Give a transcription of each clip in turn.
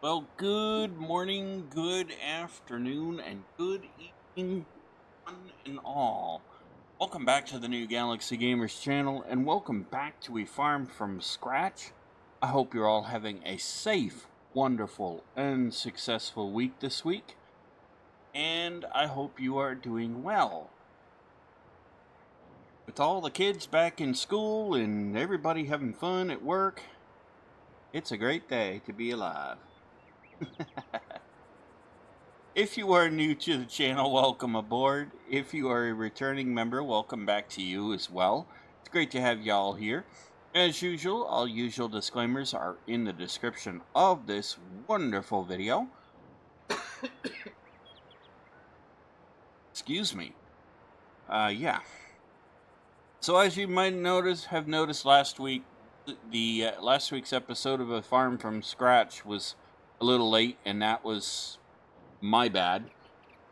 Well, good morning, good afternoon, and good evening, one and all. Welcome back to the New Galaxy Gamers channel, and welcome back to A Farm from Scratch. I hope you're all having a safe, wonderful, and successful week this week, and I hope you are doing well. With all the kids back in school and everybody having fun at work, it's a great day to be alive. If you are new to the channel, welcome aboard. If you are a returning member, welcome back to you as well. It's great to have y'all here. As usual, all usual disclaimers are in the description of this wonderful video. Excuse me. Yeah. So as you might have noticed last week, the last week's episode of A Farm from Scratch was a little late, and that was my bad.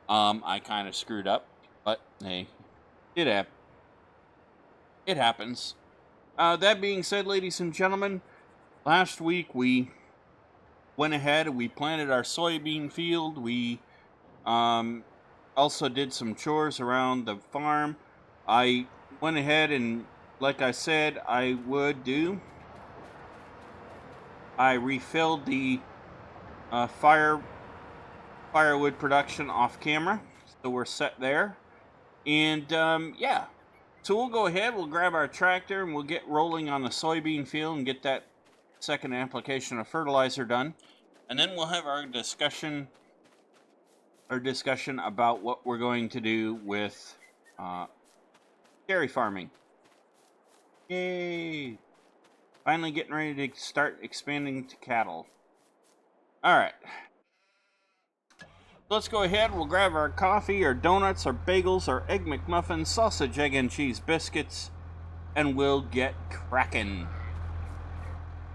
I kind of screwed up, but hey, it happened. It happens. That being said, ladies and gentlemen, last week we went ahead and we planted our soybean field. We also did some chores around the farm. I went ahead and, like I said, I would do. I refilled the firewood production off camera, so we're set there. And yeah, so we'll go ahead, we'll grab our tractor, and we'll get rolling on the soybean field and get that second application of fertilizer done. And then we'll have our discussion about what we're going to do with dairy farming. Yay! Finally getting ready to start expanding to cattle. Alright. Let's go ahead, we'll grab our coffee, our donuts, our bagels, our egg McMuffins, sausage, egg, and cheese biscuits, and we'll get cracking.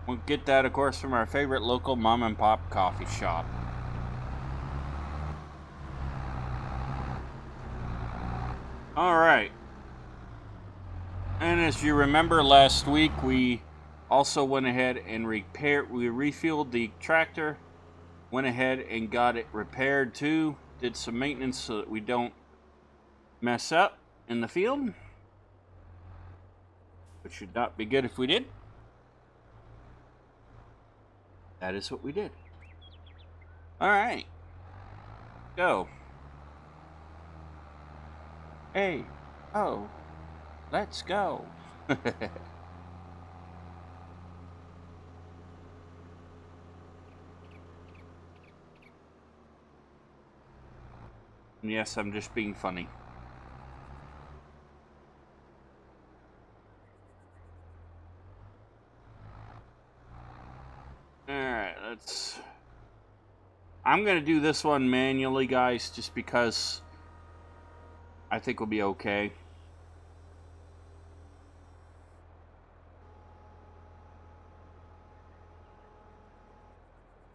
We'll get that, of course, from our favorite local mom and pop coffee shop. Alright. And as you remember, last week we also went ahead and we refueled the tractor, went ahead and got it repaired too, did some maintenance so that we don't mess up in the field, which should not be good if we did. That is what we did. Alright. Go. Hey. Oh. Let's go. Yes, I'm just being funny. Alright, I'm gonna do this one manually, guys, just because I think we'll be okay.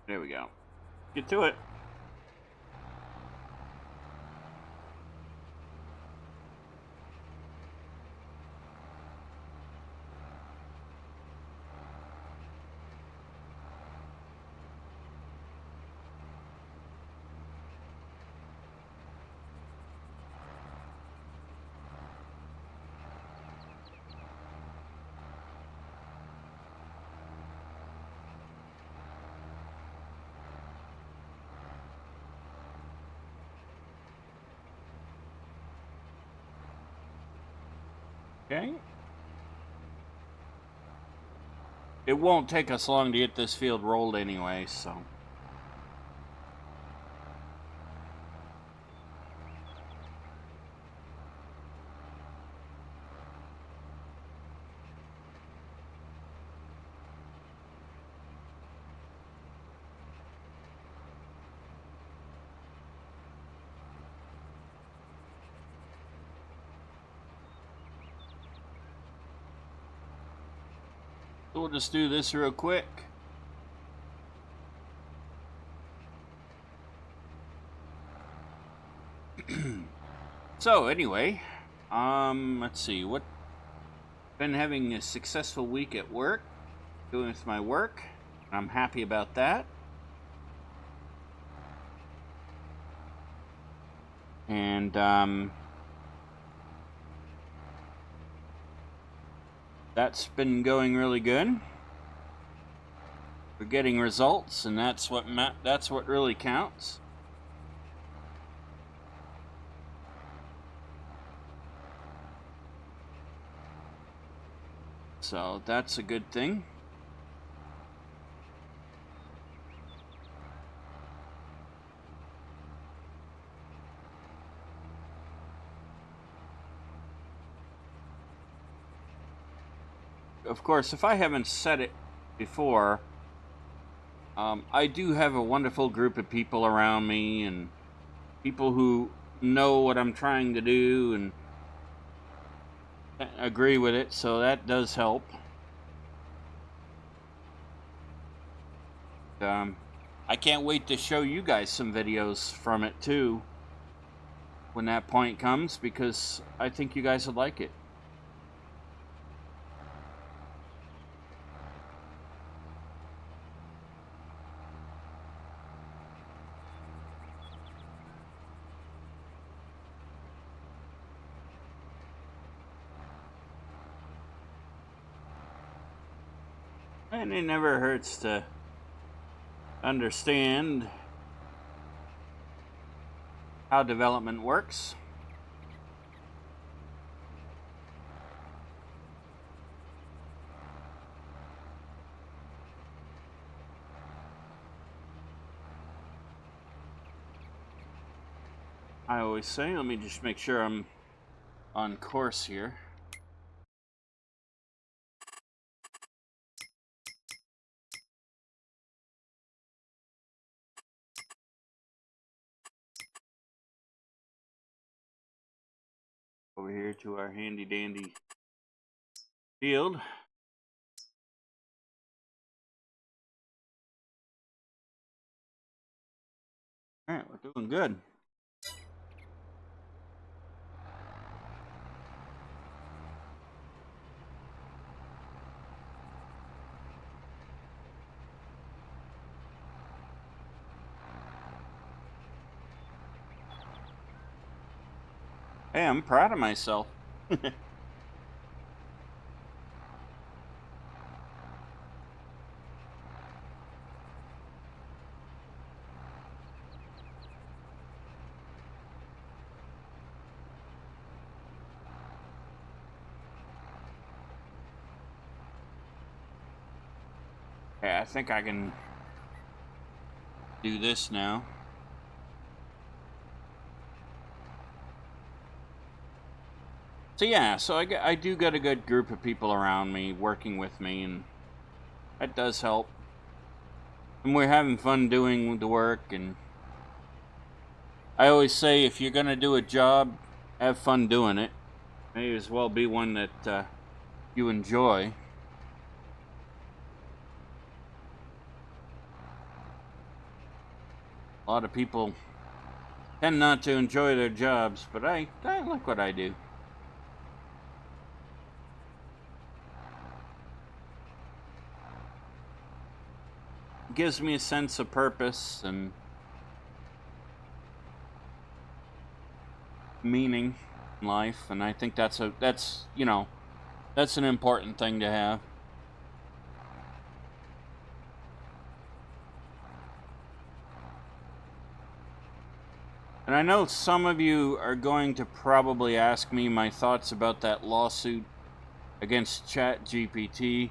There we go. Get to it. Okay. It won't take us long to get this field rolled anyway, so. We'll just do this real quick. So anyway, let's see, been having a successful week at work, doing with my work. I'm happy about that. And that's been going really good. We're getting results, and that's what really counts. So that's a good thing. Of course, if I haven't said it before, I do have a wonderful group of people around me, and people who know what I'm trying to do and agree with it, so that does help. I can't wait to show you guys some videos from it too when that point comes, because I think you guys would like it. And it never hurts to understand how development works. I always say, let me just make sure I'm on course here. Over here to our handy dandy field. All right, we're doing good. Hey, I'm proud of myself. Hey, I think I can do this now. So yeah, so I do get a good group of people around me working with me, and that does help. And we're having fun doing the work, and I always say if you're gonna do a job, have fun doing it. May as well be one that you enjoy. A lot of people tend not to enjoy their jobs, but I like what I do. It gives me a sense of purpose and meaning in life, and I think that's an important thing to have. And I know some of you are going to probably ask me my thoughts about that lawsuit against ChatGPT.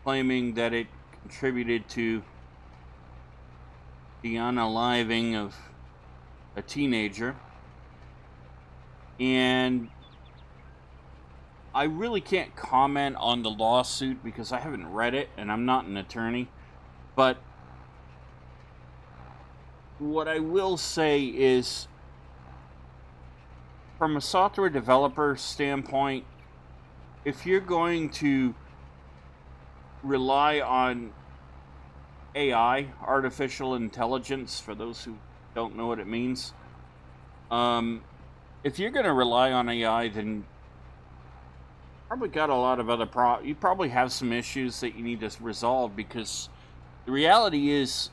Claiming that it contributed to the unaliving of a teenager. And I really can't comment on the lawsuit because I haven't read it and I'm not an attorney. But what I will say is, from a software developer standpoint, if you're going to rely on AI, artificial intelligence, for those who don't know what it means, if you're going to rely on AI, then probably got a lot of other you probably have some issues that you need to resolve, because the reality is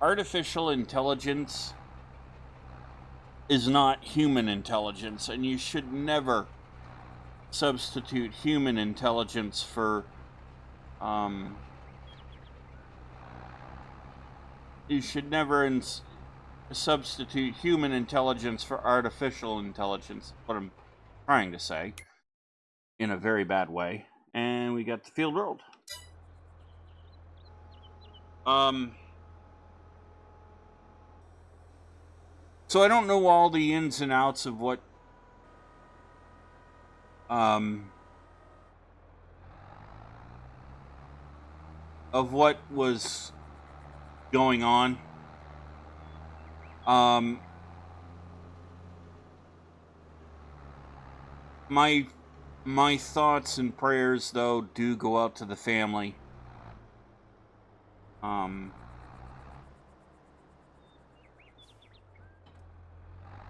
artificial intelligence is not human intelligence, and you should never substitute human intelligence for you should never substitute human intelligence for artificial intelligence. What I'm trying to say, in a very bad way. And we got the field rolled. So I don't know all the ins and outs of what was going on. My thoughts and prayers, though, do go out to the family.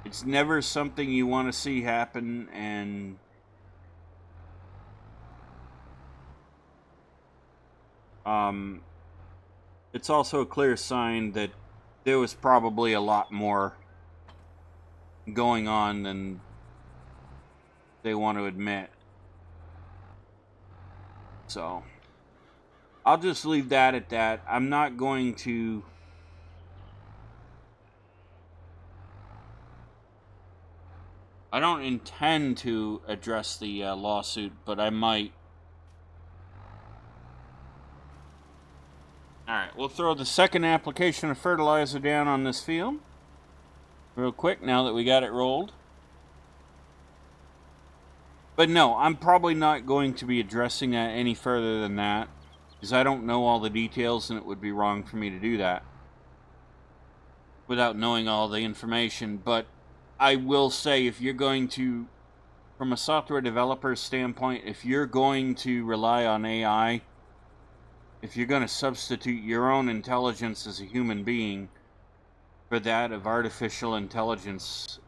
It's never something you want to see happen, and it's also a clear sign that there was probably a lot more going on than they want to admit. So I'll just leave that at that. I'm not going to I don't intend to address the lawsuit, but I might. Alright, we'll throw the second application of fertilizer down on this field real quick now that we got it rolled. But no, I'm probably not going to be addressing that any further than that, because I don't know all the details, and it would be wrong for me to do that without knowing all the information. But I will say, if you're going to, from a software developer standpoint, if you're going to rely on AI, if you're going to substitute your own intelligence as a human being for that of artificial intelligence,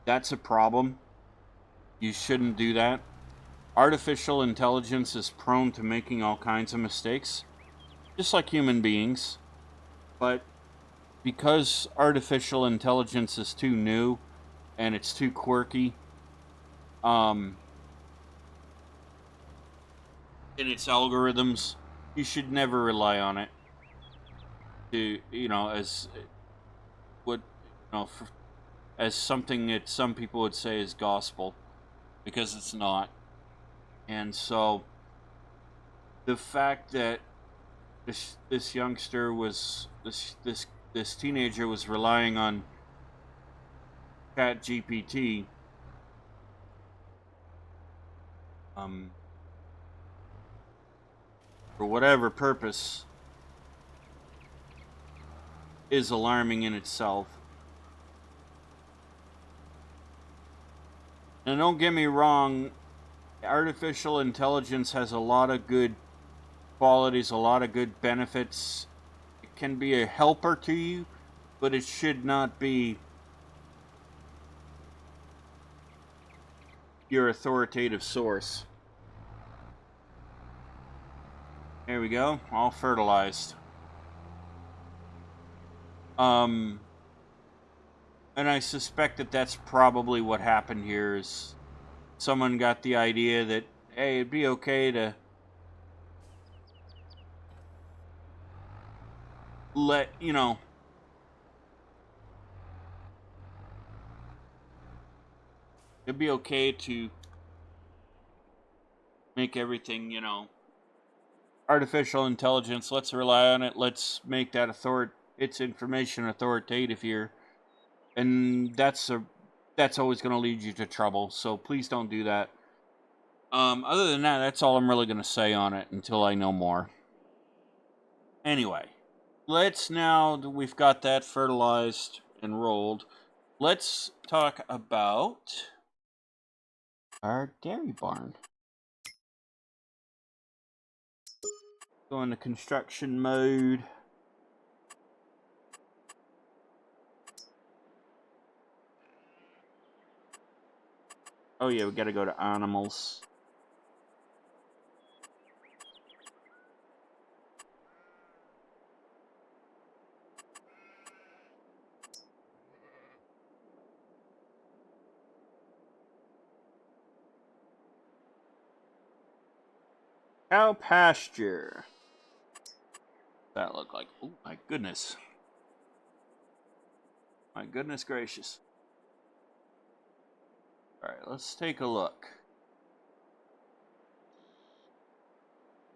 that's a problem. You shouldn't do that. Artificial intelligence is prone to making all kinds of mistakes, just like human beings. But because artificial intelligence is too new and it's too quirky, in its algorithms, you should never rely on it to, as what, as something that some people would say is gospel, because it's not. And so the fact that this youngster was this teenager was relying on ChatGPT, for whatever purpose, is alarming in itself. And don't get me wrong, artificial intelligence has a lot of good qualities, a lot of good benefits. It can be a helper to you, but it should not be your authoritative source. There we go, all fertilized. And I suspect that that's probably what happened here, is someone got the idea that, hey, it'd be okay to let, it'd be okay to make everything, artificial intelligence, let's rely on it, let's make that its information authoritative here. And that's always going to lead you to trouble, so please don't do that. Other than that, that's all I'm really going to say on it until I know more. Anyway, let's, now that we've got that fertilized and rolled, let's talk about our dairy barn. Go into construction mode. Oh yeah, we gotta go to animals. Cow pasture. What's that look like? Oh my goodness. My goodness gracious. Alright, let's take a look.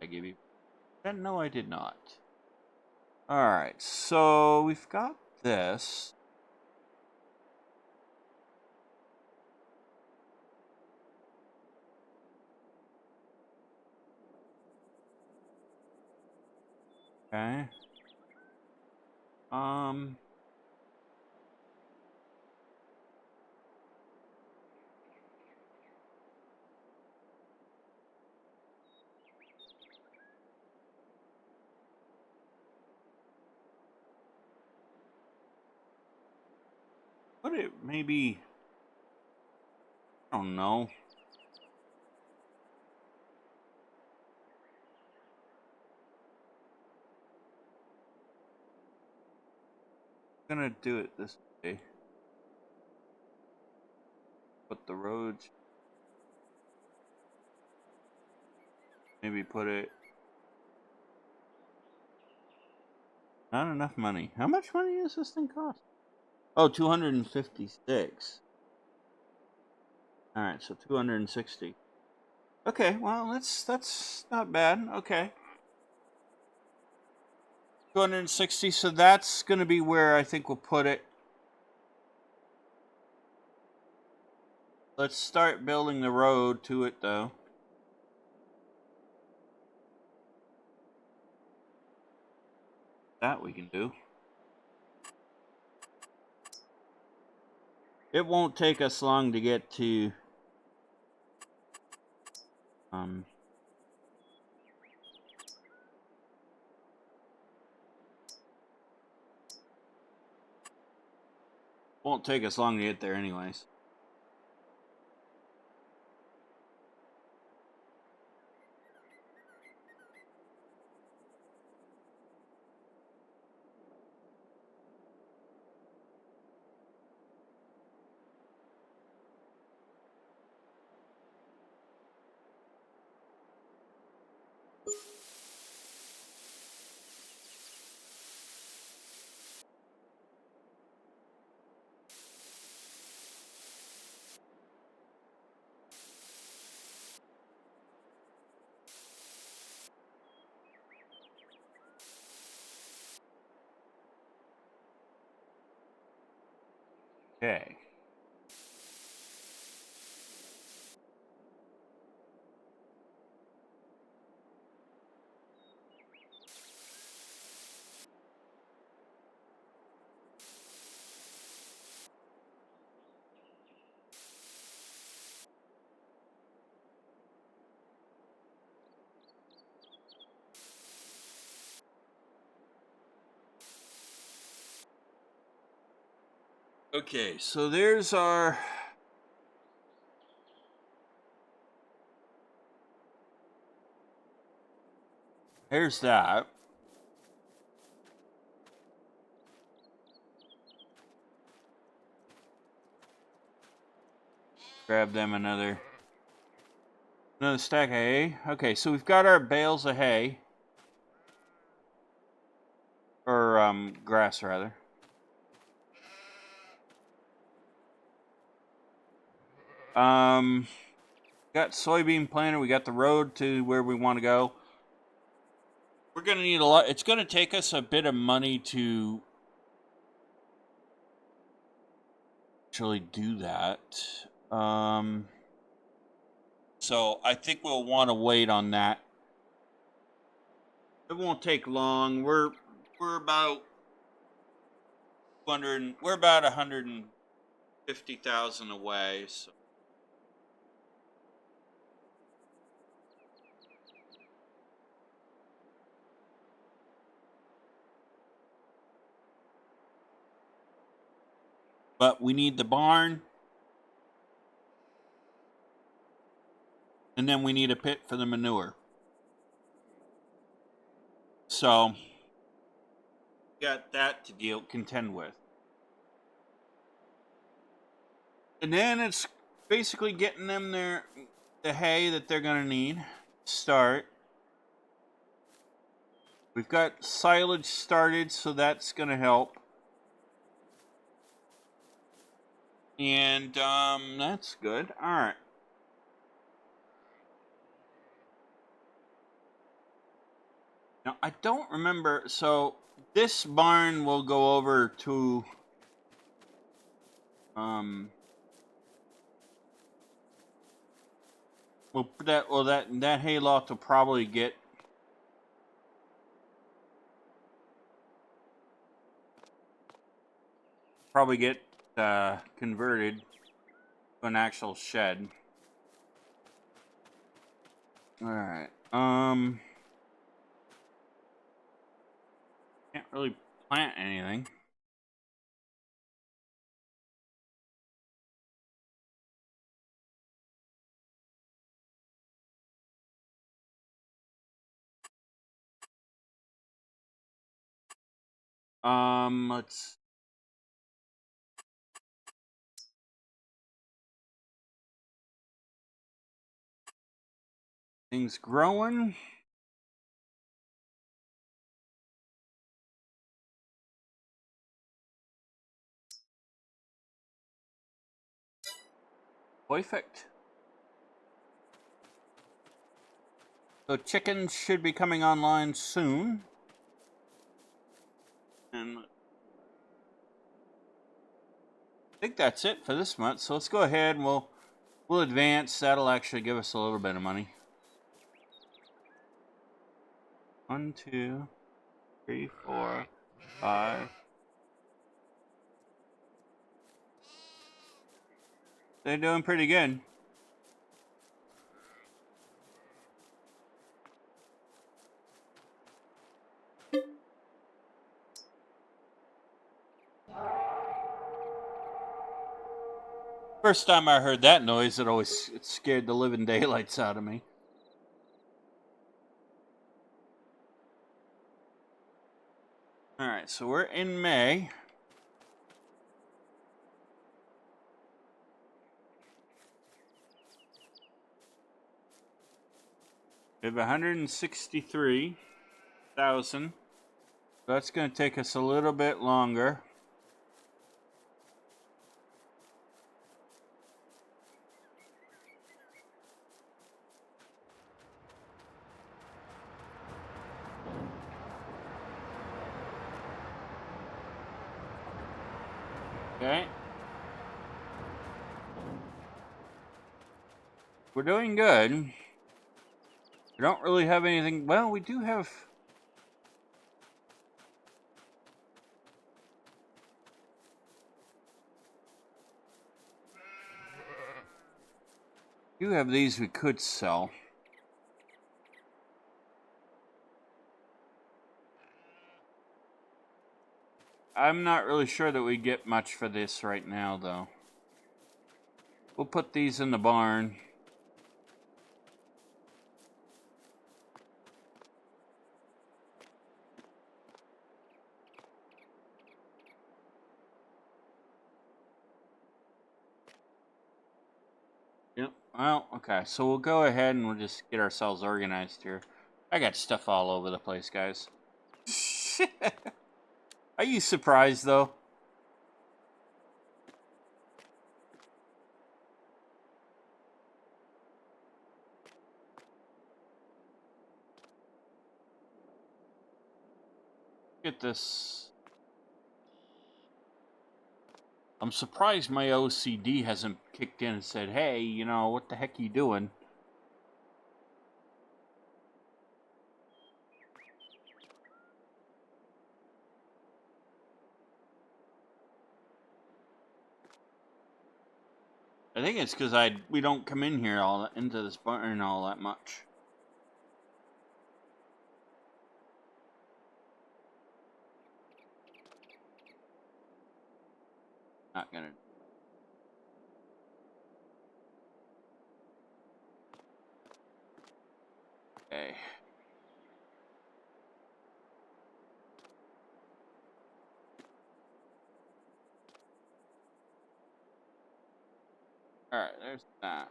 I give you... No, I did not. Alright, so we've got this. Okay. Put it maybe... I don't know. I'm gonna do it this way. Put the roads. Maybe put it... Not enough money. How much money does this thing cost? Oh, 256. Alright, so 260. Okay, well, that's not bad. Okay. 260, so that's going to be where I think we'll put it. Let's start building the road to it, though. That we can do. It won't take us long to get to... Won't take us long to get there anyways. Okay. Okay, so there's our... There's that. Grab them another stack of hay. Okay, so we've got our bales of hay. Or, grass, rather. Got soybean planter. We got the road to where we want to go. We're going to need a lot. It's going to take us a bit of money to actually do that. So I think we'll want to wait on that. It won't take long. We're about 200. We're about 150,000 away. So. But we need the barn. And then we need a pit for the manure. So, got that to contend with. And then it's basically getting them the hay that they're going to need. Start. We've got silage started, so that's going to help. And that's good. All right. Now, I don't remember. So this barn will go over to that hayloft will probably get converted to an actual shed. All right. Can't really plant anything. Let's. Things growing. Perfect. So chickens should be coming online soon. And I think that's it for this month. So let's go ahead and we'll advance. That'll actually give us a little bit of money. 1, 2, 3, 4, 5. They're doing pretty good. First time I heard that noise, it scared the living daylights out of me. All right, so we're in May. We have 163,000. That's going to take us a little bit longer. Okay. We're doing good. We don't really have anything. Well, we do have. Do have these we could sell. I'm not really sure that we get much for this right now, though. We'll put these in the barn. Yep. Well, okay. So we'll go ahead and we'll just get ourselves organized here. I got stuff all over the place, guys. Are you surprised, though? Get this. I'm surprised my OCD hasn't kicked in and said, hey, you know, what the heck are you doing? I think it's because we don't come in here into this barn all that much. Not gonna. Okay. All right, there's that.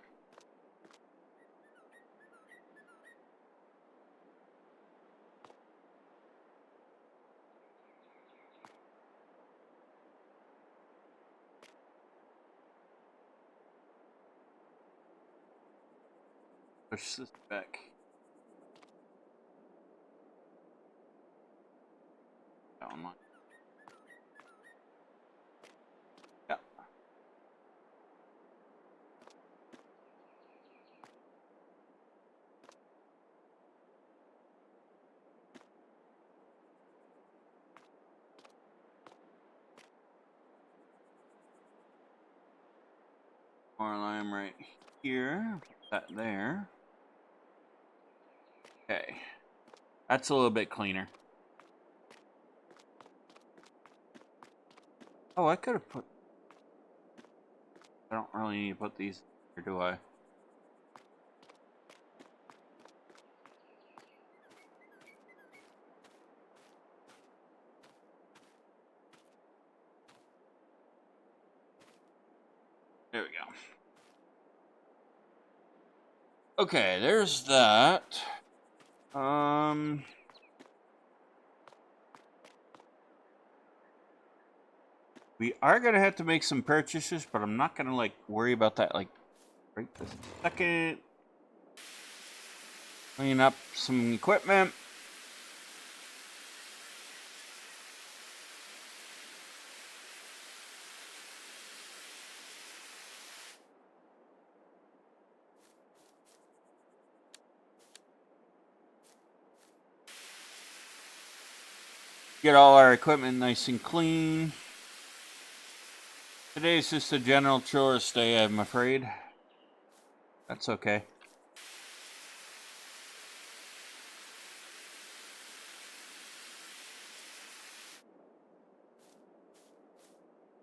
push this back. Down one. Yeah. More lime right here. Put that there. Okay. That's a little bit cleaner. Oh, I could have put... I don't really need to put these here, do I? There we go. Okay, there's that. We are gonna have to make some purchases, but I'm not gonna like worry about that like right this second. Clean up some equipment. Get all our equipment nice and clean. Today's just a general chores day, I'm afraid. That's okay.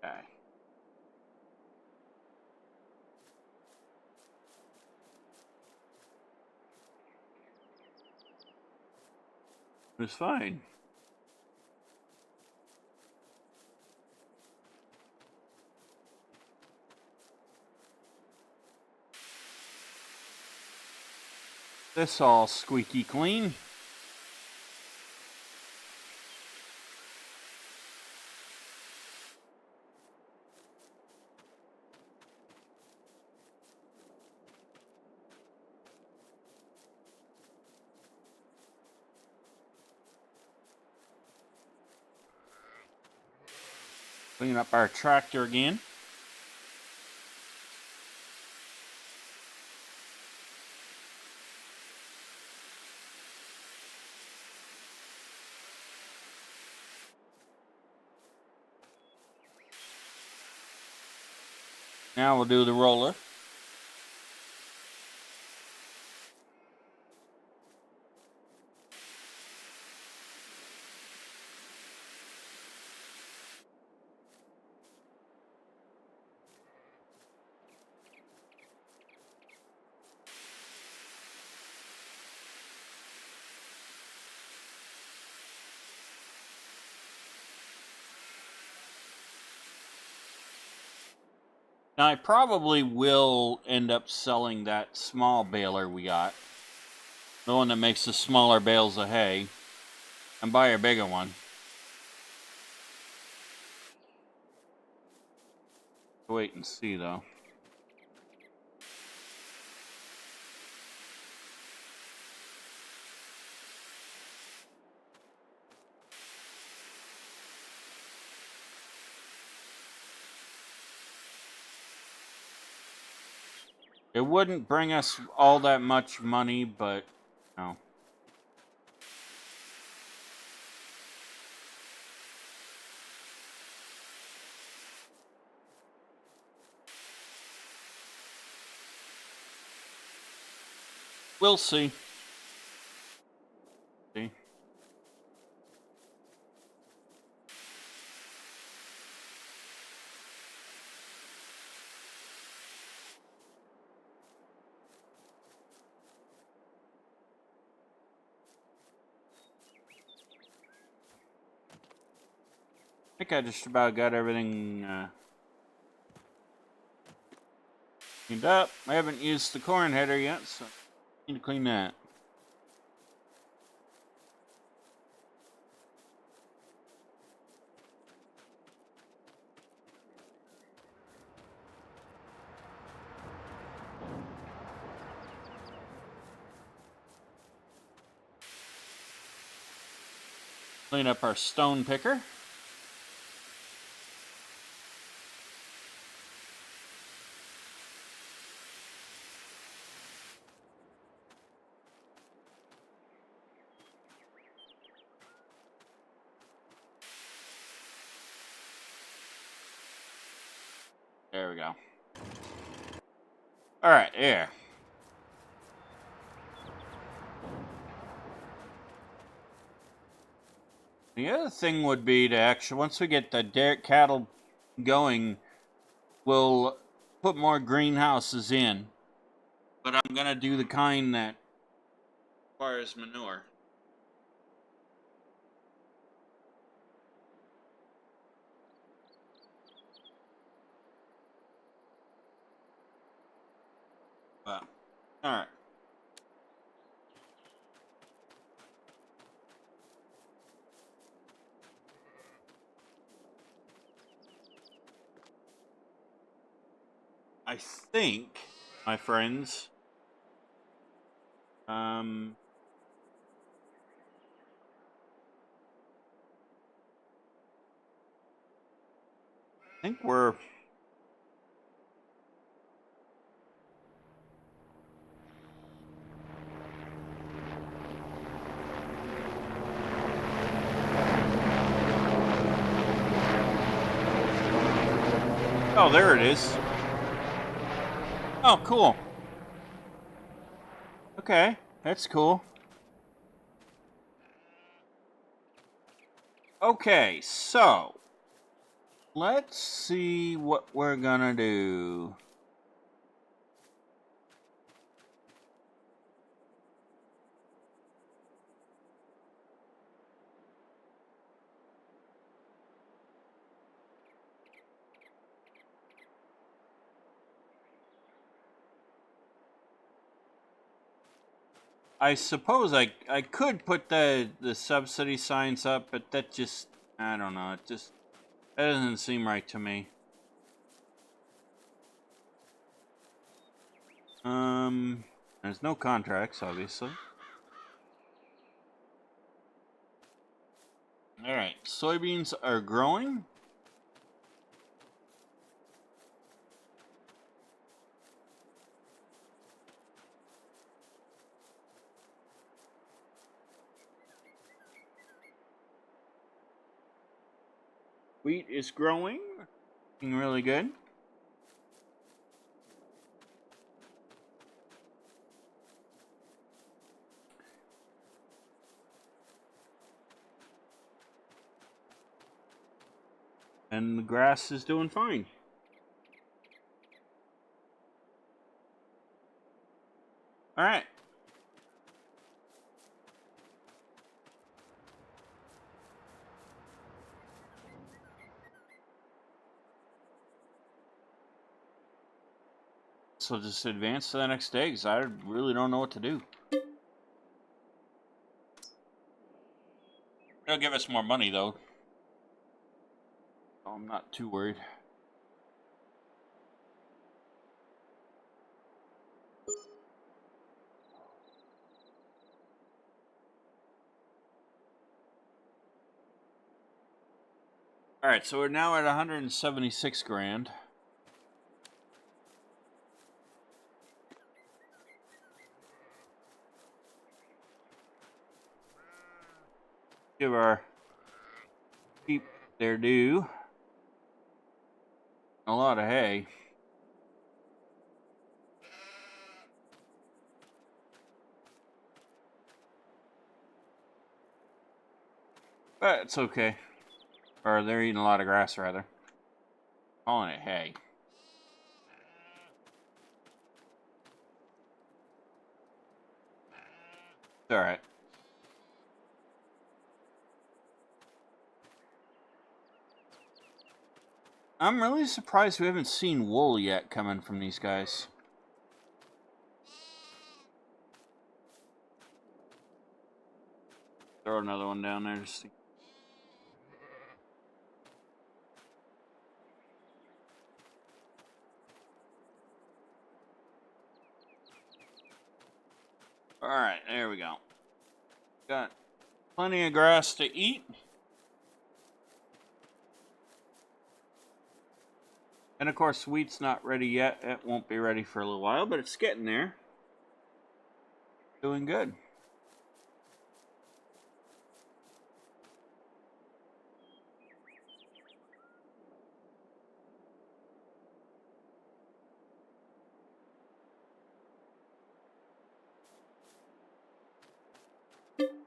Okay. It's fine. This all squeaky clean. Clean up our tractor again. Now we'll do the roller. Now I probably will end up selling that small baler we got. The one that makes the smaller bales of hay. And buy a bigger one. Wait and see though. It wouldn't bring us all that much money, but no. We'll see. See. I think I just about got everything cleaned up. I haven't used the corn header yet, so I need to clean that. Clean up our stone picker. There we go. All right, there. The other thing would be to actually, once we get the cattle going, we'll put more greenhouses in. But I'm going to do the kind that requires manure. But, all right. I think, my friends, I think we're... Oh, there it is. Oh, cool. Okay, that's cool. Okay, so let's see what we're gonna do. I suppose I could put the subsidy signs up, but that just, I don't know, that doesn't seem right to me. There's no contracts, obviously. Alright, soybeans are growing. Wheat is growing. Looking really good. And the grass is doing fine. Alright. So just advance to the next day, because I really don't know what to do. They'll give us more money, though. So I'm not too worried. Alright, so we're now at 176 grand. Give our sheep their due. A lot of hay. But it's okay. Or they're eating a lot of grass, rather. Calling it hay. It's alright. I'm really surprised we haven't seen wool yet coming from these guys. Throw another one down there just to... Alright, there we go. Got plenty of grass to eat. And of course, wheat's not ready yet. It won't be ready for a little while, but it's getting there. Doing good.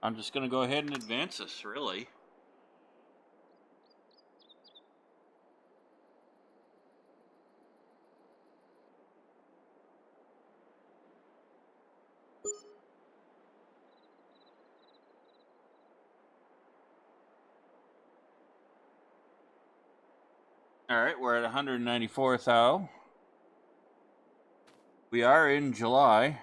I'm just going to go ahead and advance this, really. All right, we're at 194 thou. We are in July.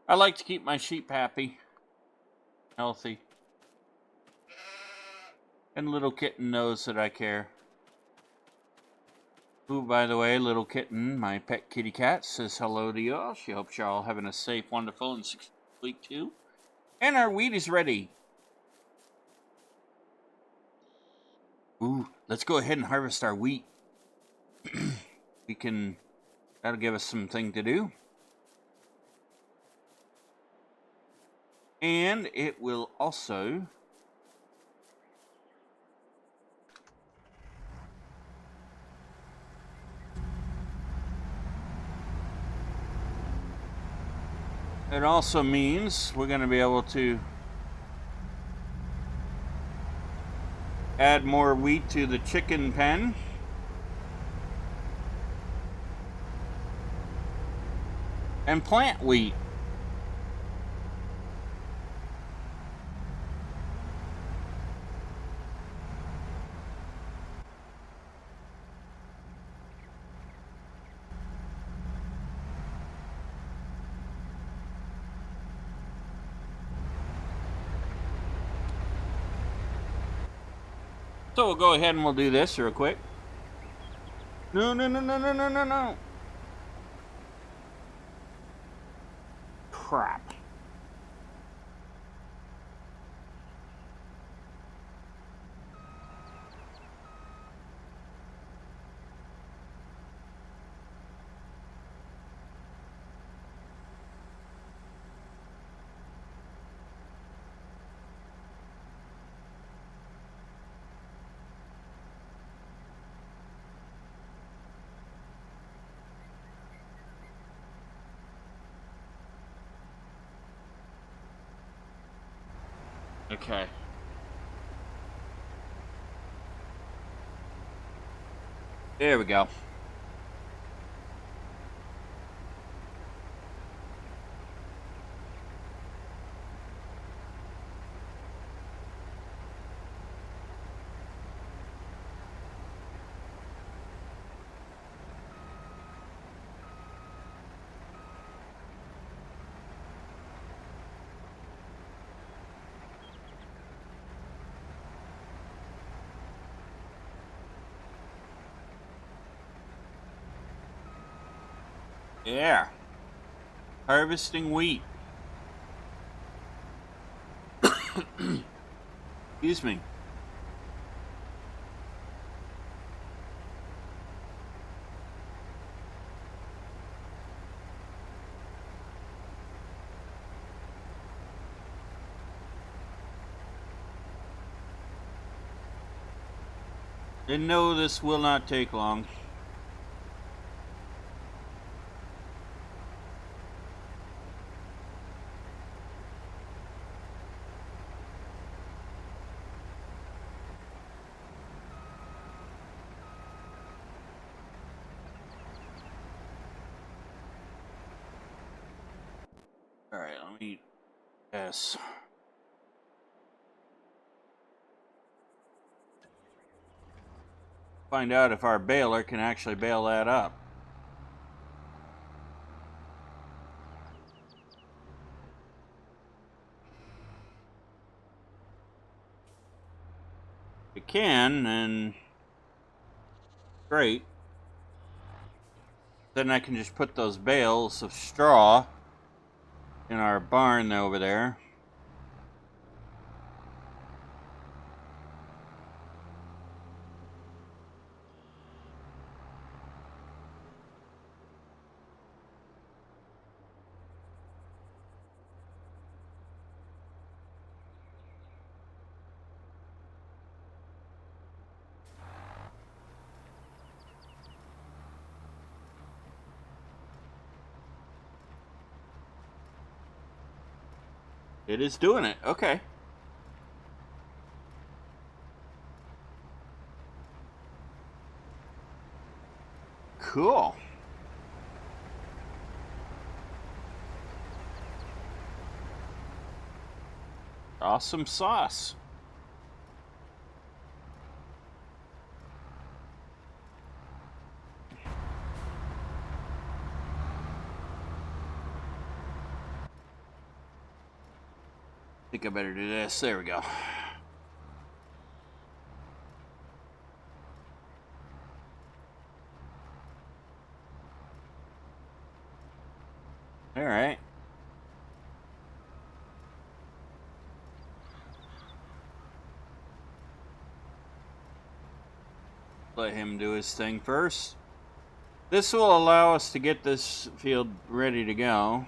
I like to keep my sheep happy, healthy, and little kitten knows that I care. Who, by the way, little kitten, my pet kitty cat, says hello to y'all. She hopes y'all having a safe, wonderful, and successful week too. And our wheat is ready. Ooh, let's go ahead and harvest our wheat. That'll give us something to do. And it will also means we're going to be able to add more wheat to the chicken pen. And plant wheat. So we'll go ahead and we'll do this real quick. No. Crap. Okay. There we go. Yeah. Harvesting wheat. Excuse me. And no, this will not take long. All right, let me yes. Find out if our baler can actually bale that up. If it can, then great. Then I can just put those bales of straw in our barn over there. It is doing it. Okay. Cool. Awesome sauce. I think I better do this. There we go. All right. Let him do his thing first. This will allow us to get this field ready to go.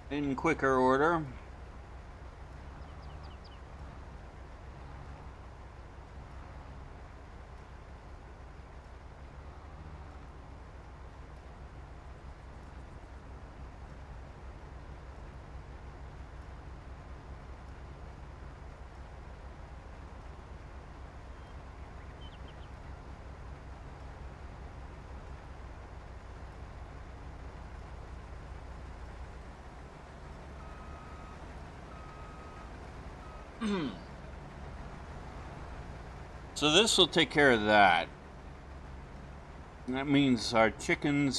In quicker order. So this will take care of that. And that means our chicken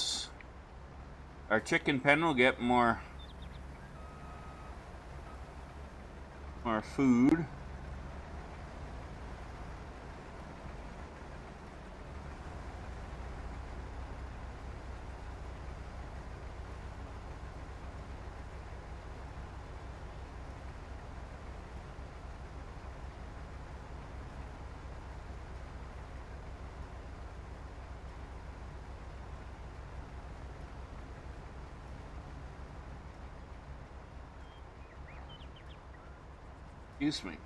pen will get more food. Excuse me.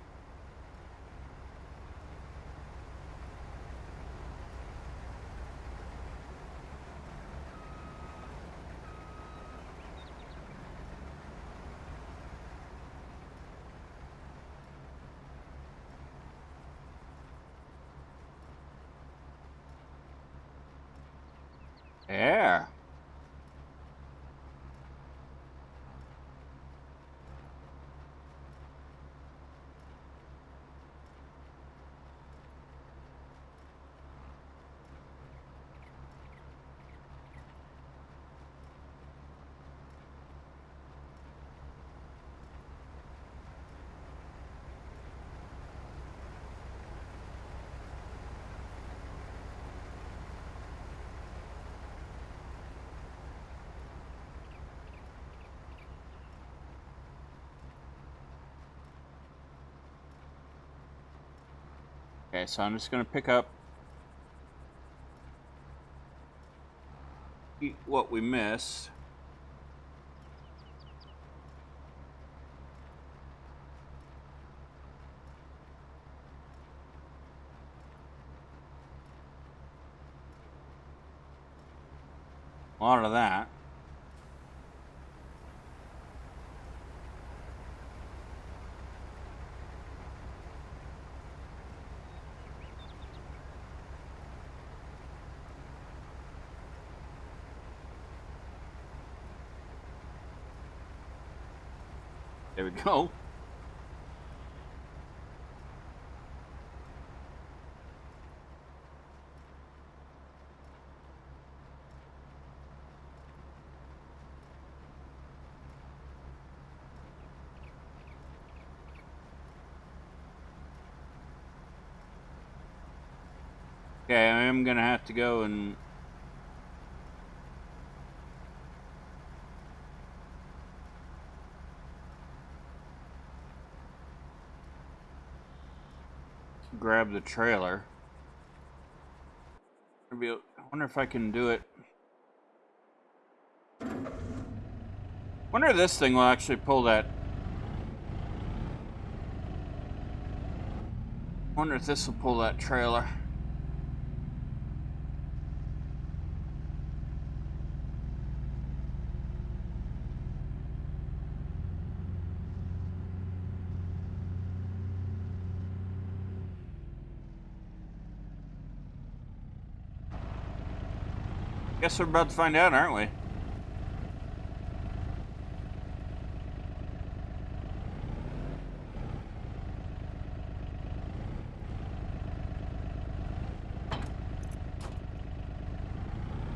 Yeah. Okay, so I'm just going to pick up what we missed. A lot of that. There we go. Okay, I am gonna have to go and grab the trailer. I wonder if I can do it. Wonder if this thing will actually pull that. Wonder if this will pull that trailer. Guess we're about to find out, aren't we?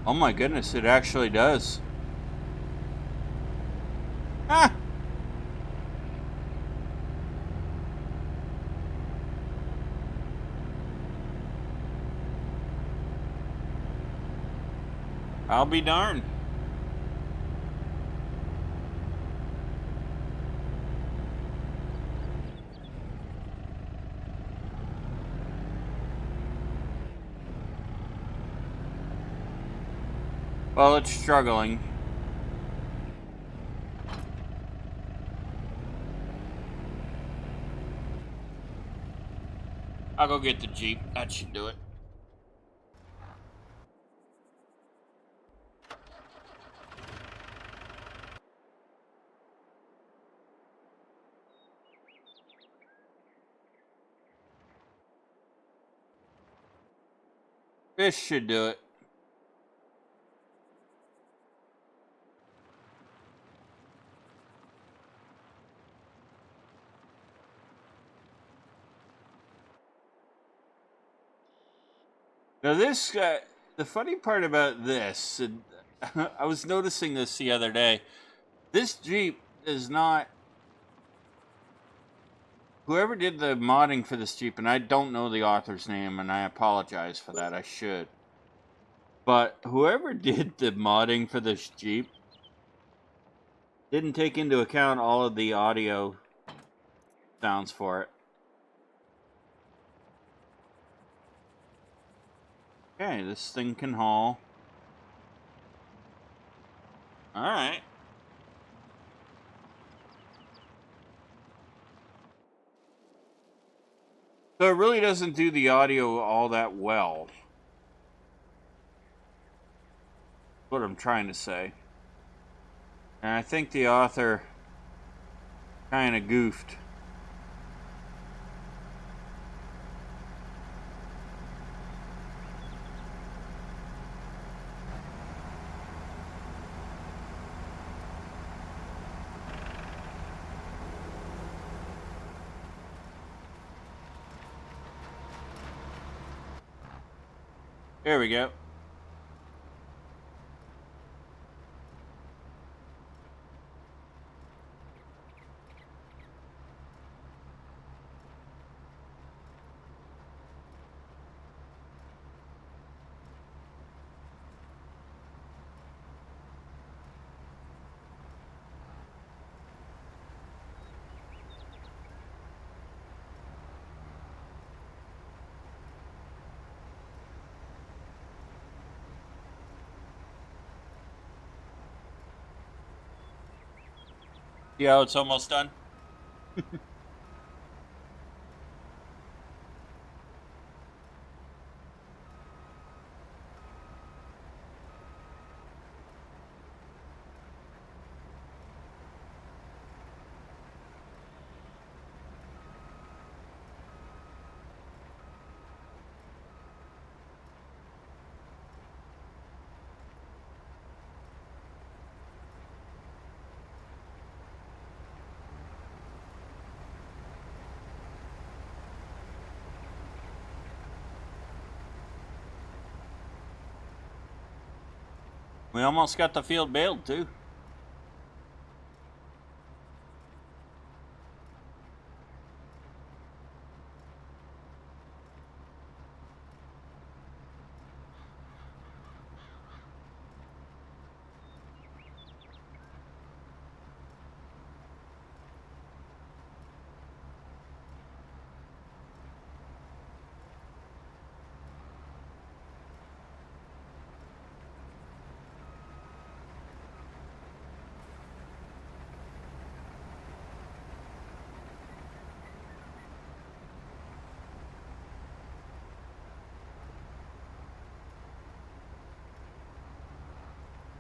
Oh my goodness, it actually does. Ah! I'll be darned. Well, it's struggling. I'll go get the Jeep. That should do it. This should do it. Now this, the funny part about this, and I was noticing this the other day. This Jeep is not. Whoever did the modding for this Jeep, and I don't know the author's name, and I apologize for that. I should. But whoever did the modding for this Jeep didn't take into account all of the audio sounds for it. Okay, this thing can haul. Alright. So it really doesn't do the audio all that well. What I'm trying to say. And I think the author kind of goofed. There we go. See how it's almost done? We almost got the field baled too.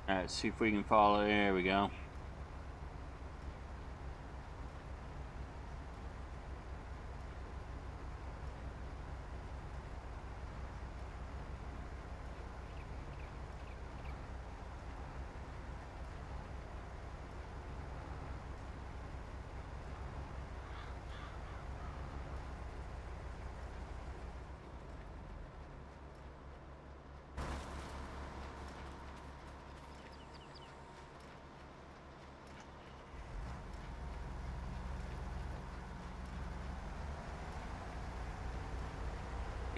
Alright, see if we can follow. There we go.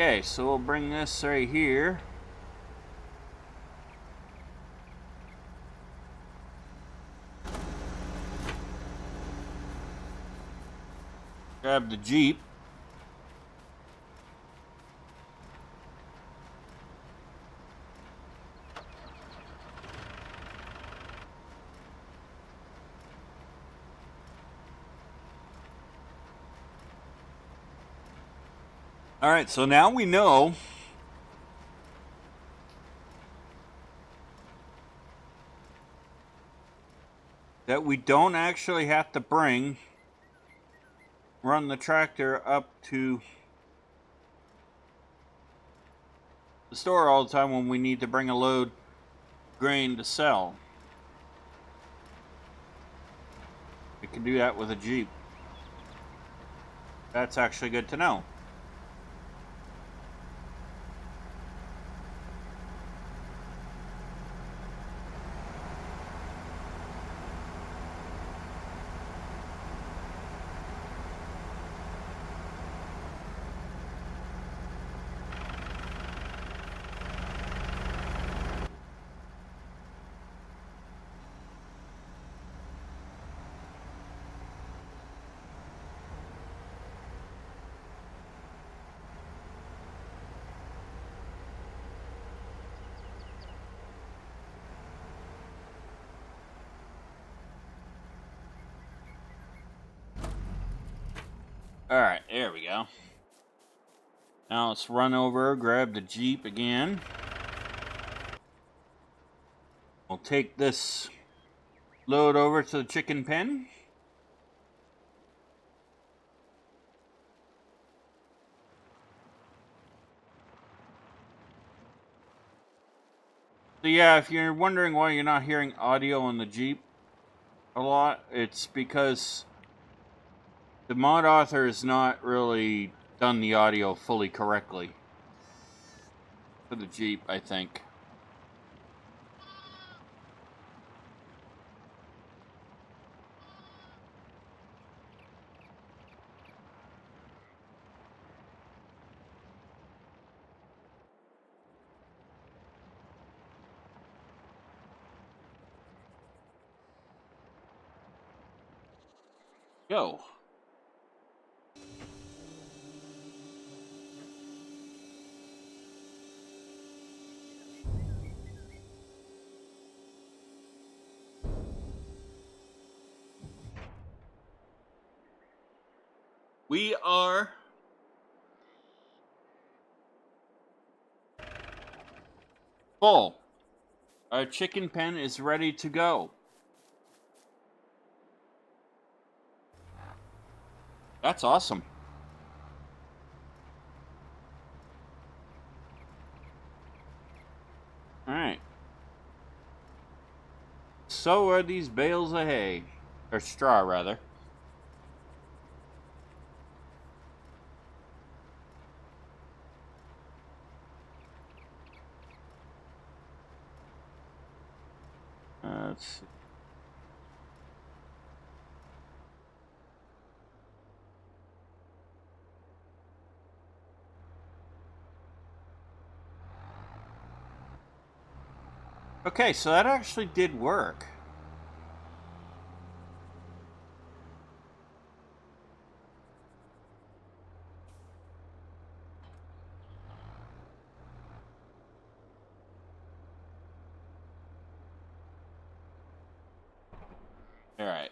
Okay, so we'll bring this right here. Grab the Jeep. Alright, so now we know that we don't actually have to run the tractor up to the store all the time when we need to bring a load of grain to sell. We can do that with a Jeep. That's actually good to know. Alright, there we go. Now let's run over, grab the Jeep again. We'll take this load over to the chicken pen. So yeah, if you're wondering why you're not hearing audio on the Jeep a lot, it's because the mod author has not really done the audio fully correctly for the Jeep, I think. Go. We are full. Our chicken pen is ready to go. That's awesome. Alright. So are these bales of hay. Or straw, rather. Let's see. Okay, so that actually did work. Alright.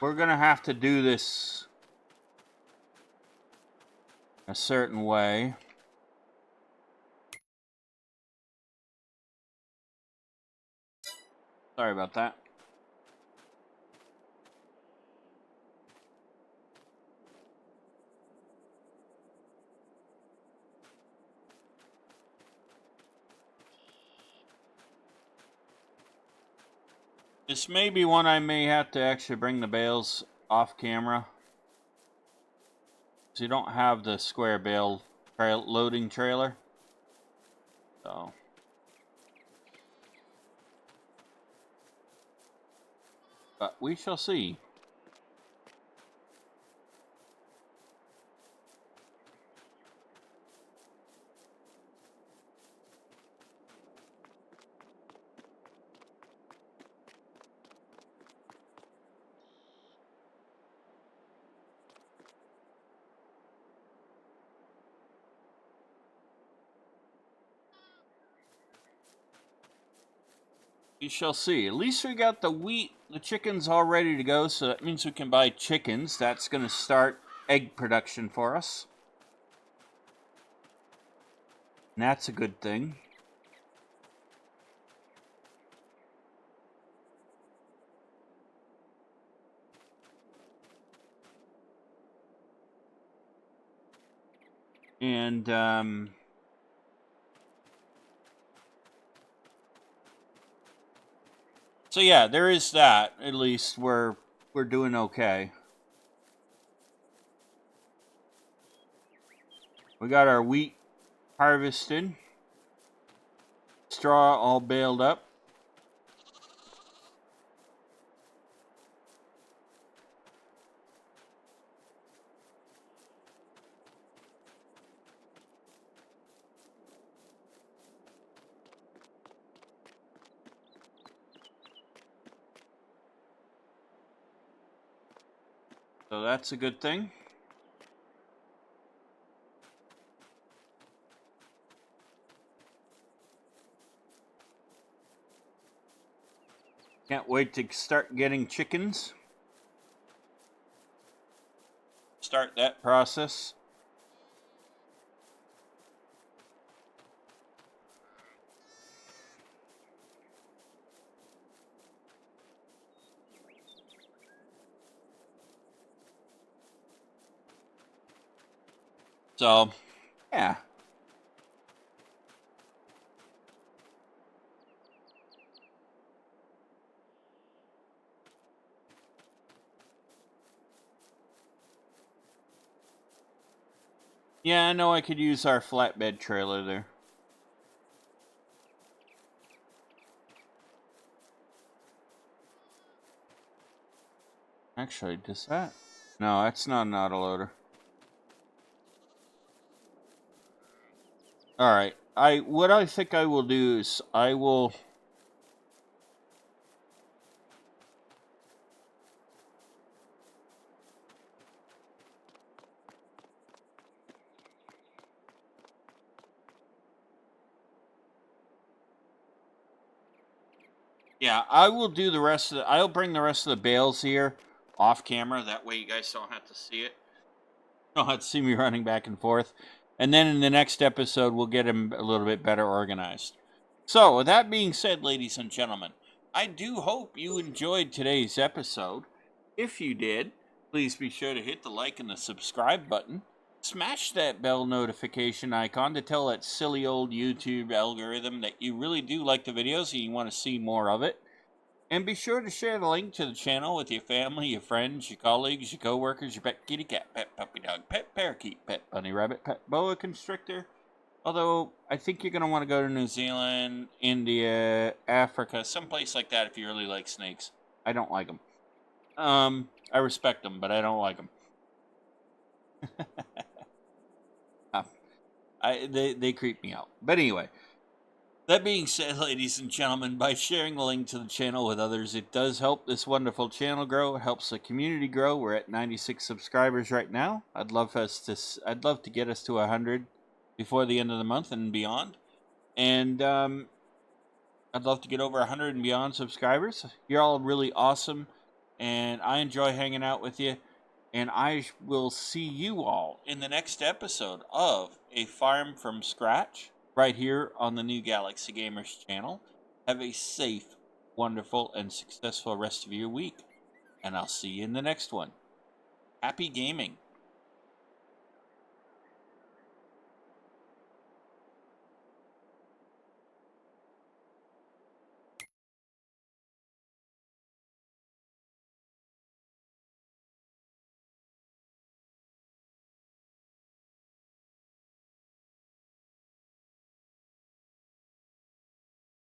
we're going to have to do this a certain way. Sorry about that. This may be one I may have to actually bring the bales off camera. So you don't have the square bale loading trailer. So. But we shall see. We shall see. At least we got the chickens all ready to go, so that means we can buy chickens. That's going to start egg production for us. And that's a good thing. And, so yeah, there is that. At least we're doing okay. We got our wheat harvested. Straw all baled up. So that's a good thing. Can't wait to start getting chickens. Start that process. So, yeah. Yeah, I know I could use our flatbed trailer there. Actually, does that? No, that's not an autoloader. Alright, what I think I will do is I will... Yeah, I will do the rest of I'll bring the rest of the bales here off camera. That way you guys don't have to see it. Don't have to see me running back and forth. And then in the next episode, we'll get them a little bit better organized. So, with that being said, ladies and gentlemen, I do hope you enjoyed today's episode. If you did, please be sure to hit the like and the subscribe button. Smash that bell notification icon to tell that silly old YouTube algorithm that you really do like the videos and you want to see more of it. And be sure to share the link to the channel with your family, your friends, your colleagues, your coworkers, your pet kitty cat, pet puppy dog, pet parakeet, pet bunny rabbit, pet boa constrictor. Although, I think you're going to want to go to New Zealand, India, Africa, someplace like that if you really like snakes. I don't like them. I respect them, but I don't like them. They creep me out. But anyway, that being said, ladies and gentlemen, by sharing the link to the channel with others, it does help this wonderful channel grow. It helps the community grow. We're at 96 subscribers right now. I'd love to get us to 100 before the end of the month and beyond. And I'd love to get over 100 and beyond subscribers. You're all really awesome. and I enjoy hanging out with you. And I will see you all in the next episode of A Farm from Scratch, right here on the New Galaxy Gamers channel. Have a safe, wonderful, and successful rest of your week, and I'll see you in the next one. Happy gaming!